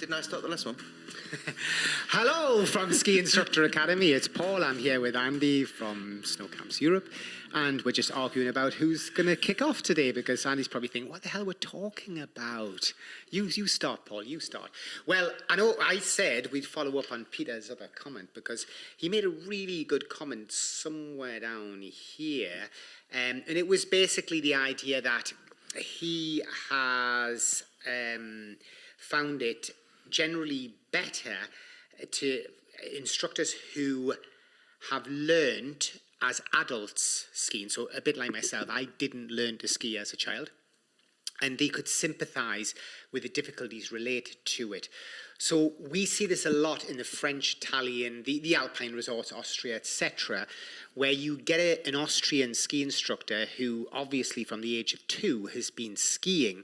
Didn't I start the last one? Hello from Ski Instructor Academy. It's Paul. I'm here with Andy from Snow Camps Europe, and we're just arguing about who's going to kick off today, because Andy's probably thinking, what the hell we're talking about? You start, Paul, you start. Well, I know I said we'd follow up on Peter's other comment, because he made a really good comment somewhere down here, and it was basically the idea that he has found it generally better to instructors who have learned as adults skiing. So a bit like myself, I didn't learn to ski as a child, and they could sympathise with the difficulties related to it. So we see this a lot in the French, Italian, the Alpine resorts, Austria, etc., where you get an Austrian ski instructor who obviously from the age of 2 has been skiing,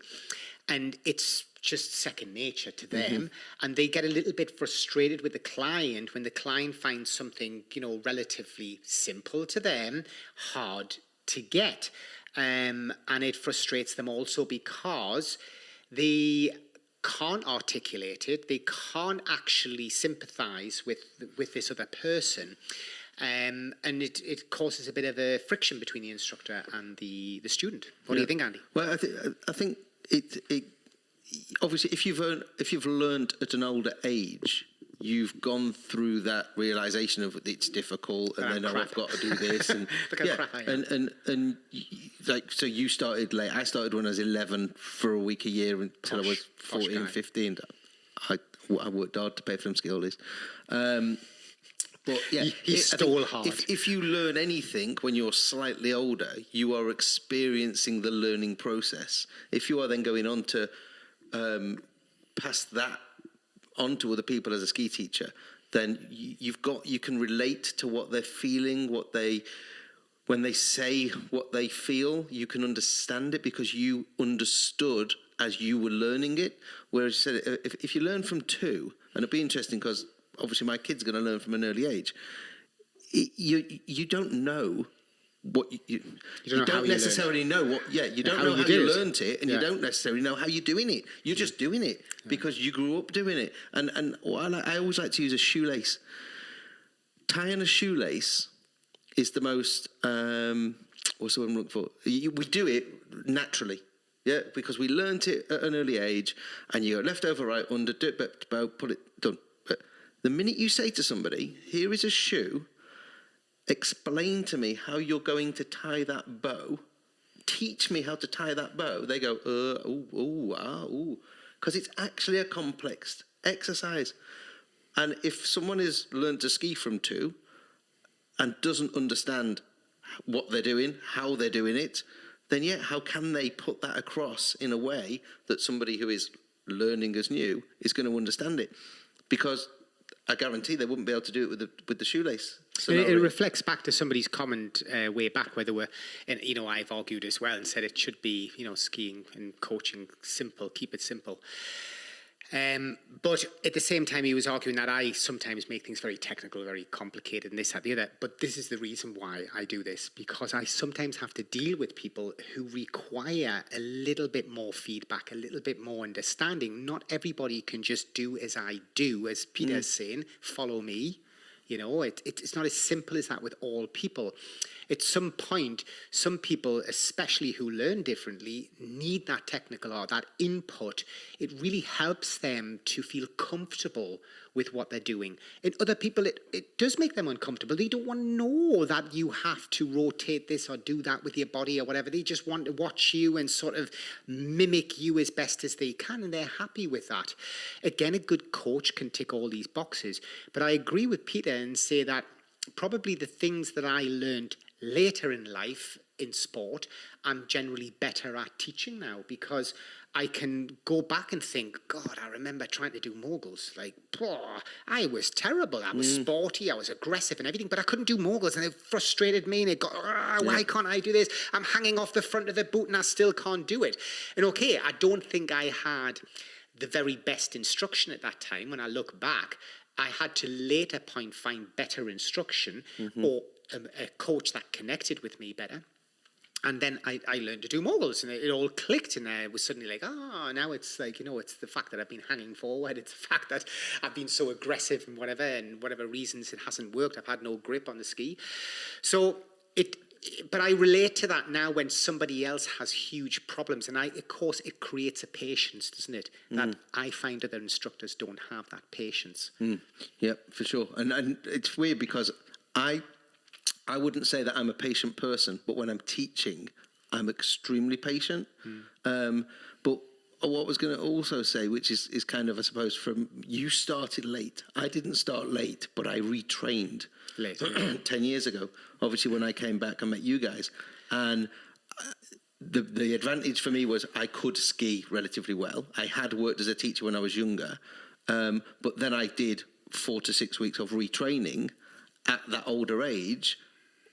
and it's just second nature to them, and they get a little bit frustrated with the client when the client finds something, you know, relatively simple to them, hard to get, and it frustrates them also because they can't articulate it, they can't actually sympathise with this other person, and it causes a bit of a friction between the instructor and the student. What do you think, Andy? Well, I think it obviously, if you've learned at an older age, you've gone through that realization of it's difficult, and then I've got to do this, and like, so you started late. I started when I was 11 for a week a year until I was 14, 15. I worked hard to pay for them ski holidays. But yeah, he stole hard. If you learn anything when you're slightly older, you are experiencing the learning process. If you are then going on to pass that on to other people as a ski teacher, then you can relate to what they're feeling, when they say what they feel, you can understand it because you understood as you were learning it. Whereas you said, if you learn from 2, and it'd be interesting because obviously my kid's going to learn from an early age, you don't know what you don't necessarily know what you don't know how you learned it, and you don't necessarily know how you're doing it. You're just doing it because you grew up doing it. And I always like to use a shoelace. Tying a shoelace is the most what's the word I'm looking for? We do it naturally, because we learnt it at an early age, and you go left over right under, pull it, done. But the minute you say to somebody, here is a shoe, explain to me how you're going to tie that bow, teach me how to tie that bow, they go, because it's actually a complex exercise. And if someone has learned to ski from 2 and doesn't understand what they're doing, how they're doing it, then how can they put that across in a way that somebody who is learning as new is going to understand it? Because I guarantee they wouldn't be able to do it with the shoelace. It reflects back to somebody's comment way back where they were, and I've argued as well and said it should be, skiing and coaching simple, keep it simple. But at the same time, he was arguing that I sometimes make things very technical, very complicated, and this, that, the other. But this is the reason why I do this, because I sometimes have to deal with people who require a little bit more feedback, a little bit more understanding. Not everybody can just do as I do, as Peter's saying, follow me. It's not as simple as that with all people. At some point, some people, especially who learn differently, need that technical or that input. It really helps them to feel comfortable with what they're doing. In other people, it does make them uncomfortable. They don't want to know that you have to rotate this or do that with your body or whatever. They just want to watch you and sort of mimic you as best as they can, and they're happy with that. Again, a good coach can tick all these boxes. But I agree with Peter and say that probably the things that I learned later in life in sport, I'm generally better at teaching now, because I can go back and think, God, I remember trying to do moguls. Like, I was terrible. I was sporty, I was aggressive and everything, but I couldn't do moguls, and it frustrated me, and it got, why can't I do this? I'm hanging off the front of the boot and I still can't do it. And okay, I don't think I had the very best instruction at that time. When I look back, I had to later point find better instruction or a coach that connected with me better. And then I learned to do moguls, and it all clicked, and I was suddenly like, now it's like, it's the fact that I've been hanging forward, it's the fact that I've been so aggressive and whatever reasons it hasn't worked, I've had no grip on the ski. So but I relate to that now when somebody else has huge problems, and of course it creates a patience, doesn't it? That I find other instructors don't have that patience. Yeah, for sure. And it's weird because I wouldn't say that I'm a patient person, but when I'm teaching, I'm extremely patient. But what I was going to also say, which is kind of, I suppose, from you started late. I didn't start late, but I retrained Late. 10 years ago, obviously, when I came back and met you guys. And the advantage for me was I could ski relatively well. I had worked as a teacher when I was younger, but then I did 4 to 6 weeks of retraining at that older age,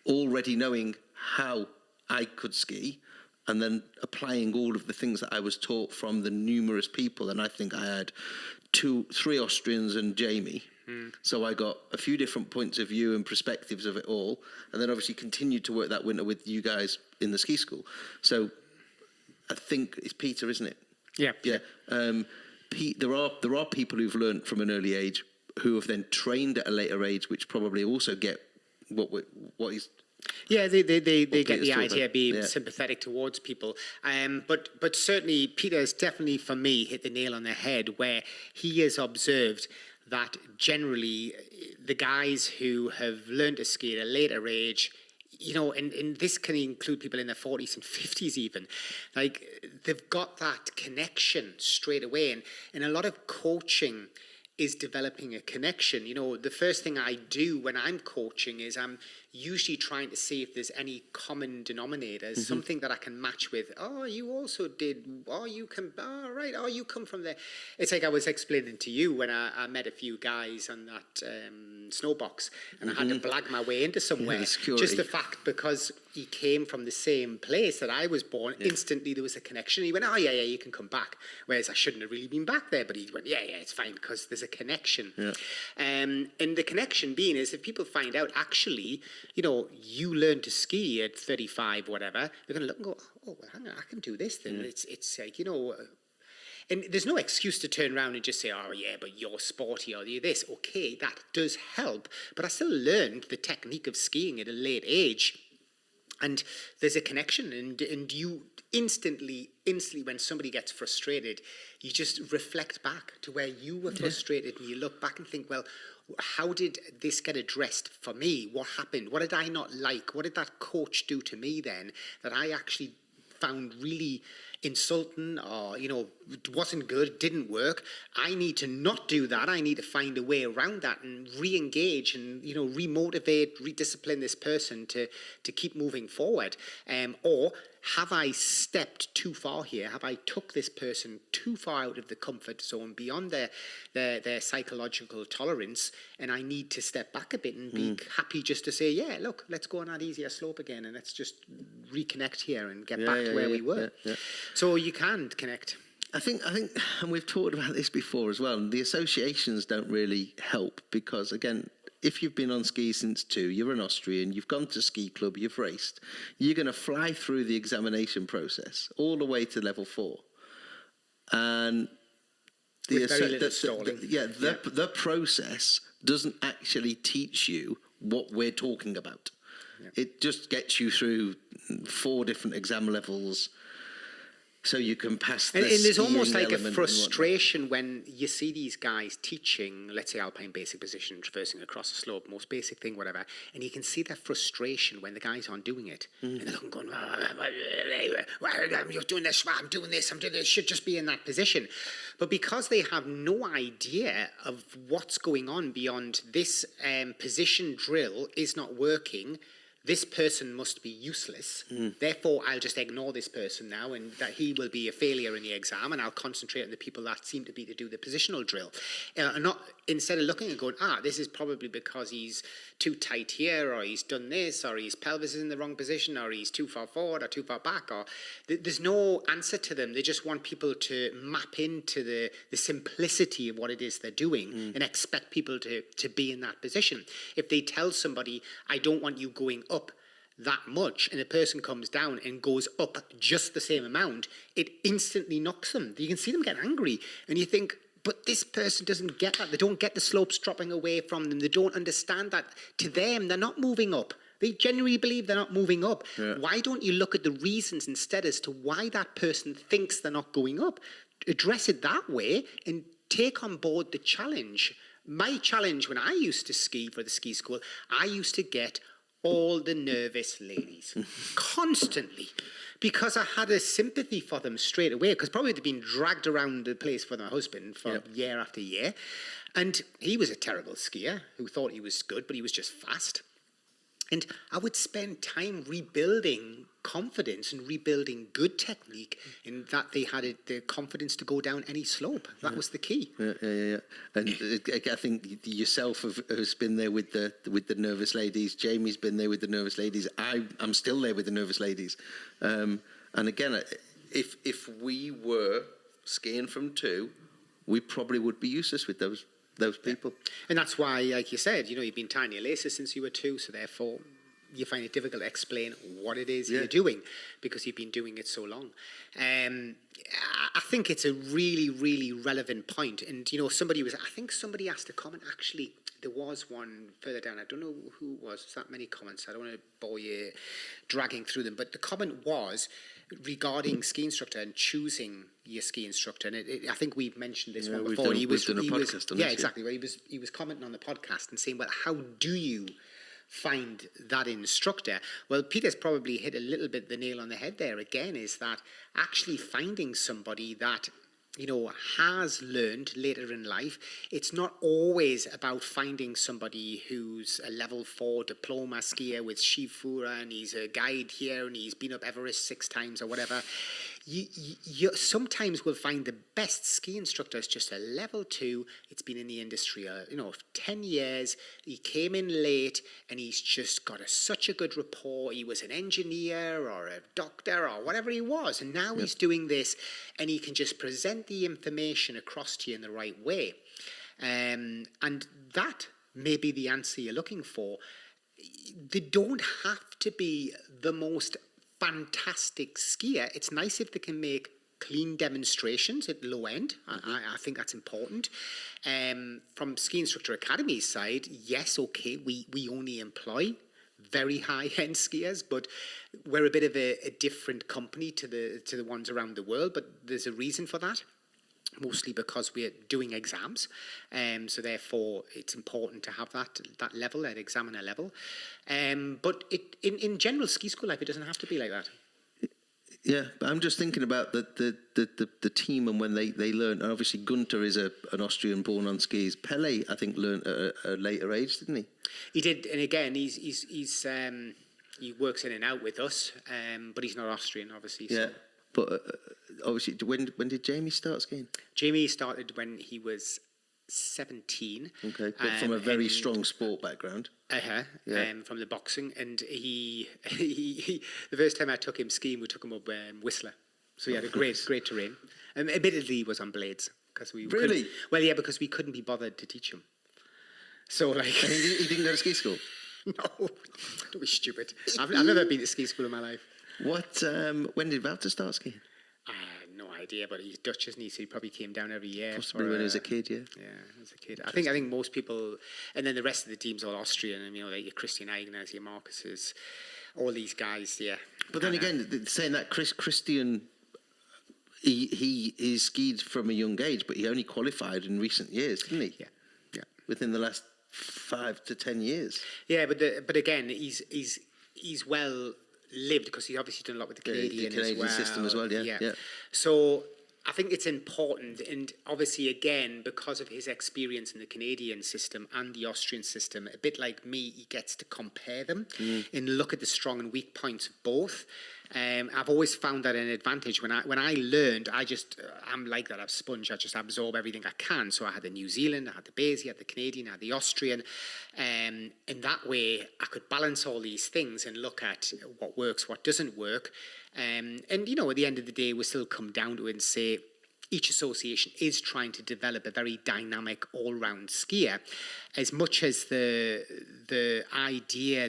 already knowing how I could ski, and then applying all of the things that I was taught from the numerous people. And I think I had 3 Austrians and Jamie. So I got a few different points of view and perspectives of it all, and then obviously continued to work that winter with you guys in the ski school. So I think it's Peter, isn't it? Yeah. Pete, there are people who've learned from an early age who have then trained at a later age, which probably also get what he's. Yeah, they get the idea of being Yeah. sympathetic towards people. But certainly Peter's definitely, for me, hit the nail on the head where he has observed that generally the guys who have learned to ski at a later age, and this can include people in their 40s and 50s even, like they've got that connection straight away. And a lot of coaching is developing a connection. The first thing I do when I'm coaching is I'm usually trying to see if there's any common denominators, something that I can match with. Oh, you also did. Oh, you come. Oh, right. Oh, you come from there. It's like I was explaining to you when I met a few guys on that snowbox, and I had to blag my way into somewhere. Just the fact because he came from the same place that I was born, instantly there was a connection. He went, oh, yeah, you can come back. Whereas I shouldn't have really been back there. But he went, yeah, it's fine because there's a connection. Yeah. And the connection being is if people find out, actually, you learn to ski at 35, whatever, they're going to look and go, oh, well, hang on, I can do this then. It's like, and there's no excuse to turn around and just say, oh, yeah, but you're sporty or you're this. Okay, that does help. But I still learned the technique of skiing at a late age. And there's a connection, and you instantly when somebody gets frustrated, you just reflect back to where you were frustrated, and you look back and think, well, how did this get addressed for me? What happened? What did I not like? What did that coach do to me then that I actually found really insulting or, wasn't good, didn't work? I need to not do that. I need to find a way around that and re-engage and, remotivate, rediscipline this person to keep moving forward. Or have I stepped too far here? Have I took this person too far out of the comfort zone, beyond their psychological tolerance, and I need to step back a bit and be happy just to say, yeah, look, let's go on that easier slope again, and let's just reconnect here and get back to where we were. Yeah. So you can connect. I think, and we've talked about this before as well, the associations don't really help because, again, if you've been on skis since 2, you're an Austrian, you've gone to ski club, you've raced, you're going to fly through the examination process all the way to level 4. And the process doesn't actually teach you what we're talking about. Yeah. It just gets you through 4 different exam levels so you can pass the and there's almost like a frustration when you see these guys teaching, let's say alpine basic position, traversing across a slope, most basic thing, whatever, and you can see that frustration when the guys aren't doing it. And they're looking going, you're doing this, I'm doing this, should just be in that position. But because they have no idea of what's going on beyond this position drill is not working, this person must be useless. Therefore, I'll just ignore this person now, and that he will be a failure in the exam, and I'll concentrate on the people that seem to be to do the positional drill. Not instead of looking and going, this is probably because he's too tight here, or he's done this, or his pelvis is in the wrong position, or he's too far forward or too far back, or there's no answer to them. They just want people to map into the simplicity of what it is they're doing and expect people to be in that position. If they tell somebody, I don't want you going up that much and a person comes down and goes up just the same amount, it instantly knocks them. You can see them get angry and you think, but this person doesn't get that. They don't get the slopes dropping away from them. They don't understand that to them, they're not moving up. They genuinely believe they're not moving up. Yeah. Why don't you look at the reasons instead as to why that person thinks they're not going up? Address it that way and take on board the challenge. My challenge when I used to ski for the ski school, I used to get all the nervous ladies constantly, because I had a sympathy for them straight away, because probably they'd been dragged around the place for my husband for year after year. And he was a terrible skier who thought he was good, but he was just fast. And I would spend time rebuilding confidence and rebuilding good technique, in that they had the confidence to go down any slope. That was the key. Yeah. And I think yourself has been there with the nervous ladies. Jamie's been there with the nervous ladies. I'm still there with the nervous ladies. And again, if we were skiing from 2, we probably would be useless with those people. And that's why, like you said, you've been tying your laces since you were 2, so therefore you find it difficult to explain what it is you're doing, because you've been doing it so long. I think it's a really, really relevant point. And, somebody asked a comment, actually. There was one further down. I don't know who it was. There's that many comments. I don't want to bore you dragging through them. But the comment was regarding ski instructor and choosing your ski instructor. And I think we've mentioned this one before. We've done a podcast on this. Yeah, exactly. Where he was commenting on the podcast and saying, well, how do you find that instructor? Well, Peter's probably hit a little bit the nail on the head there again, is that actually finding somebody that has learned later in life. It's not always about finding somebody who's a level 4 diploma skier with Shifura and he's a guide here and he's been up Everest 6 times or whatever. You sometimes will find the best ski instructor is just a level 2. It's been in the industry, 10 years. He came in late and he's just got such a good rapport. He was an engineer or a doctor or whatever he was. And now he's doing this and he can just present the information across to you in the right way. And that may be the answer you're looking for. They don't have to be the most fantastic skier. It's nice if they can make clean demonstrations at low end. I think that's important. From Ski Instructor Academy's side, yes, okay, we only employ very high-end skiers, but we're a bit of a different company to the ones around the world, but there's a reason for that. Mostly because we're doing exams, so therefore it's important to have that level, that examiner level. But in general ski school life, it doesn't have to be like that. Yeah, but I'm just thinking about the team and when they learn. And obviously, Gunter is an Austrian born on skis. Pele, I think, learned at a later age, didn't he? He did, and again, he works in and out with us, but he's not Austrian, obviously. So. Yeah. But obviously, when did Jamie start skiing? Jamie started when he was 17. Okay, but from a very strong sport background. From the boxing. And he the first time I took him skiing, we took him up Whistler. So he had a great terrain. Admittedly, he was on blades. Really? Well, yeah, because we couldn't be bothered to teach him. So, like... And he didn't go to ski school? No, don't be stupid. I've never been to ski school in my life. When did Wouter start skiing? I have no idea, but he's Dutch, isn't he? So he probably came down every year. Possibly when he was a kid, yeah. Yeah, as a kid. I think most people, and then the rest of the team's all Austrian, and like your Christian Eigners, your Marcuses, all these guys, yeah. But then again, saying that Christian, he skied from a young age, but he only qualified in recent years, didn't he? Yeah. Within the last 5 to 10 years. Yeah, but again, he's well lived because he's obviously done a lot with the Canadian system as well. Yeah. So I think it's important, and obviously again because of his experience in the Canadian system and the Austrian system, a bit like me, he gets to compare them and look at the strong and weak points of both. I've always found that an advantage. When I learned, I'm like that. I'm a sponge. I just absorb everything I can. So I had the New Zealand, I had the Bezier, I had the Canadian, I had the Austrian. In that way, I could balance all these things and look at what works, what doesn't work. And at the end of the day, we still come down to it and say, each association is trying to develop a very dynamic all-round skier. As much as the idea,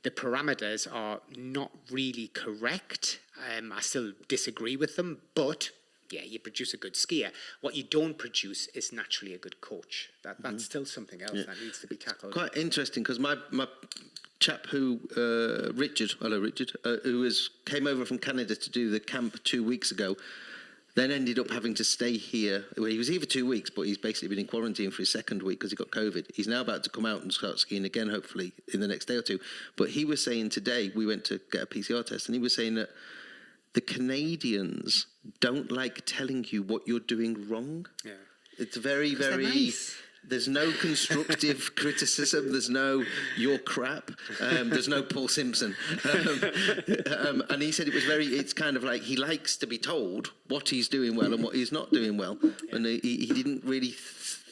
the parameters are not really correct. I still disagree with them, but yeah, you produce a good skier. What you don't produce is naturally a good coach. That's still something else that needs to be tackled. Quite interesting, because my chap who, Richard, who came over from Canada to do the camp 2 weeks ago, then ended up having to stay here. Well, he was here for 2 weeks, but he's basically been in quarantine for his second week because he got COVID. He's now about to come out and start skiing again, hopefully, in the next day or two. But he was saying today, we went to get a PCR test, and he was saying that the Canadians don't like telling you what you're doing wrong. Yeah. It's very, very... Nice. There's no constructive criticism. There's no "you're crap." There's no Paul Simpson. And he said it's kind of like he likes to be told what he's doing well and what he's not doing well. Yeah. And he didn't really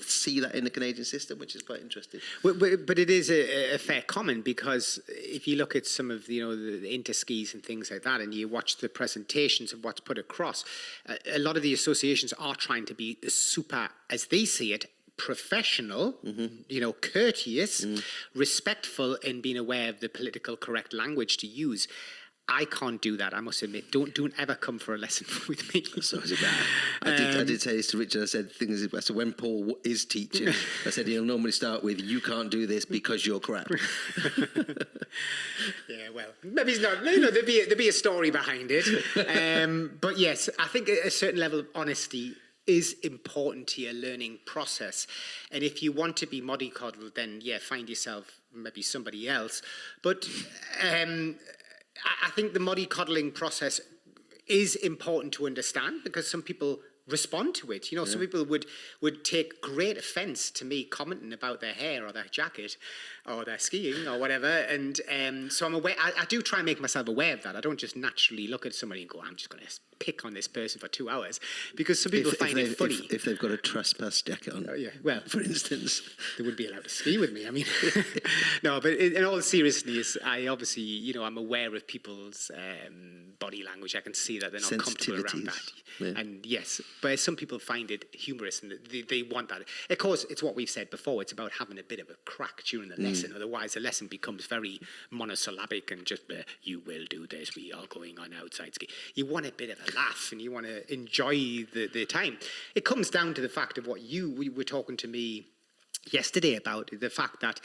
see that in the Canadian system, which is quite interesting. But it is a fair comment, because if you look at some of the interskis and things like that, and you watch the presentations of what's put across, a lot of the associations are trying to be super, as they see it, professional, courteous, respectful, and being aware of the political correct language to use. I can't do that, I must admit. Don't ever come for a lesson with me. So is it bad? I did say this to Richard. I said, when Paul is teaching, I said he'll normally start with, "You can't do this because you're crap." Yeah, well, maybe he's not. There'd be a story behind it. But yes, I think a certain level of honesty is important to your learning process. And if you want to be mollycoddled, then find yourself maybe somebody else. But I think the mollycoddling process is important to understand, because some people respond to it. Some people would take great offence to me commenting about their hair or their jacket or their skiing or whatever. And so I'm aware. I do try and make myself aware of that. I don't just naturally look at somebody and go, "I'm just going to pick on this person for 2 hours," because some people find it funny. If they've got a trespass jacket on, for instance. They wouldn't be allowed to ski with me. I mean, no, but in all seriousness, I obviously, I'm aware of people's body language. I can see that they're not comfortable around that. Yeah. And yes, but some people find it humorous, and they want that. Of course, it's what we've said before. It's about having a bit of a crack during the lesson. Otherwise, the lesson becomes very monosyllabic and just, "You will do this. We are going on outside ski." You want a bit of a laugh, and you want to enjoy the time. It comes down to the fact of what you were talking to me yesterday about, the fact that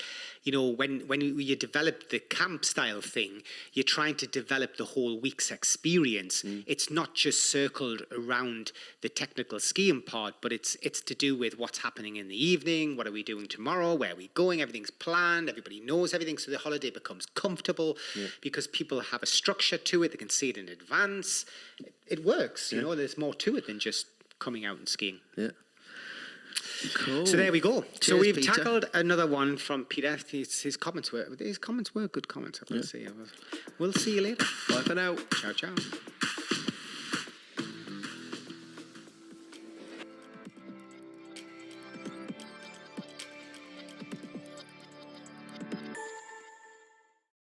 when you develop the camp style thing, you're trying to develop the whole week's experience. It's not just circled around the technical skiing part, but it's to do with what's happening in the evening, what are we doing tomorrow, where are we going. Everything's planned, everybody knows everything, so the holiday becomes comfortable because people have a structure to it. They can see it in advance. It works. There's more to it than just coming out and skiing. Cool. So there we go. Cheers, so we've Peter. tackled another one from Peter. His comments were good comments, I will say. We'll see you later. Bye for now. Ciao, ciao.